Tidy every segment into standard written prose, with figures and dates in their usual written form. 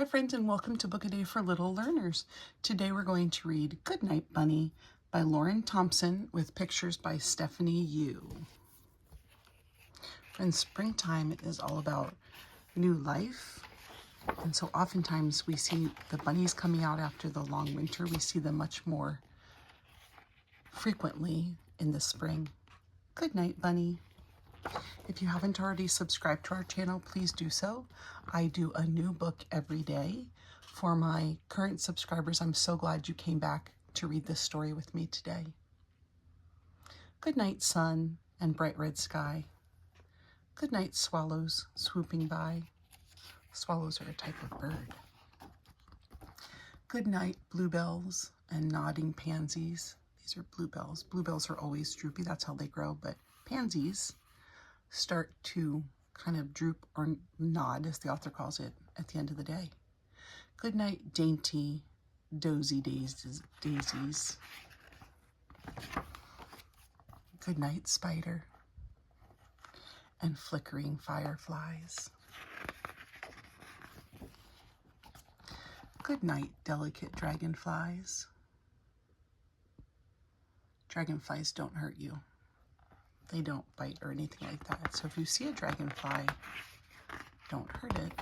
Hi friends, and welcome to Book a Day for Little Learners. Today we're going to read Goodnight Bunny by Lauren Thompson with pictures by Stephanie Yu. Friends, springtime is all about new life, and so oftentimes we see the bunnies coming out after the long winter. We see them much more frequently in the spring. Good night, bunny. If you haven't already subscribed to our channel, please do so. I do a new book every day. For my current subscribers, I'm so glad you came back to read this story with me today. Good night, sun and bright red sky. Good night, swallows swooping by. Swallows are a type of bird. Good night, bluebells and nodding pansies. These are bluebells. Bluebells are always droopy, that's how they grow, but pansies start to kind of droop or nod, as the author calls it, at the end of the day. Good night, dainty, dozy daisies. Good night, spider and flickering fireflies. Good night, delicate dragonflies. Dragonflies don't hurt you. They don't bite or anything like that. So if you see a dragonfly, don't hurt it.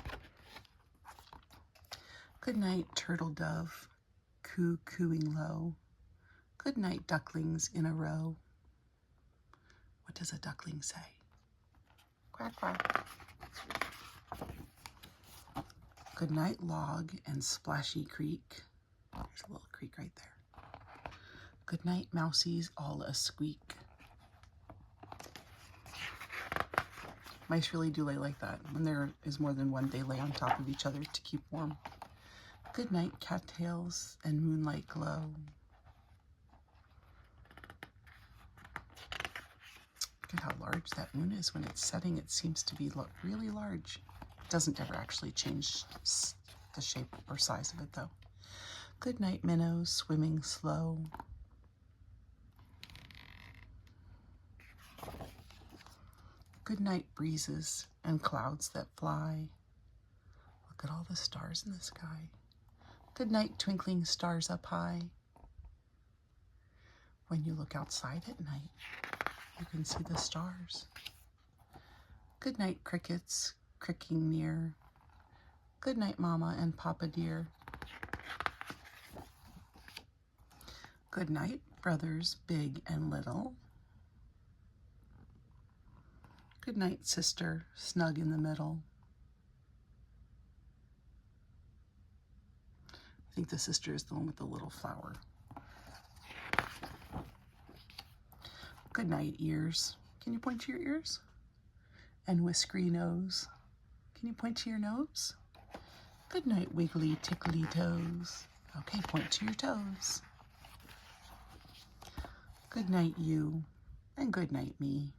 Good night, turtle dove, cooing low. Good night, ducklings in a row. What does a duckling say? Quack, quack. Good night, log and splashy creek. There's a little creek right there. Good night, mousies all a squeak. Mice really do lay like that. When there is more than one, they lay on top of each other to keep warm. Good night, cattails and moonlight glow. Look at how large that moon is. When it's setting, it seems to be really large. It doesn't ever actually change the shape or size of it, though. Good night, minnows swimming slow. Good night, breezes and clouds that fly. Look at all the stars in the sky. Good night, twinkling stars up high. When you look outside at night, you can see the stars. Good night, crickets cricking near. Good night, Mama and Papa dear. Good night, brothers big and little. Good night, sister, snug in the middle. I think the sister is the one with the little flower. Good night, ears. Can you point to your ears? And whiskery nose. Can you point to your nose? Good night, wiggly, tickly toes. Okay, point to your toes. Good night, you, and good night, me.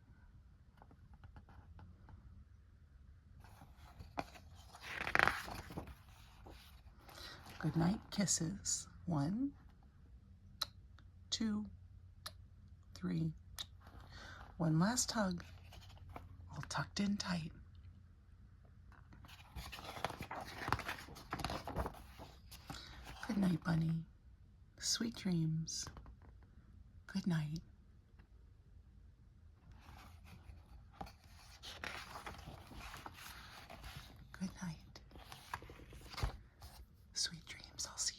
Good night, kisses. 1, 2, 3. One last hug, all tucked in tight. Good night, bunny. Sweet dreams. Good night. Good night. Sweet dreams. I'll see you.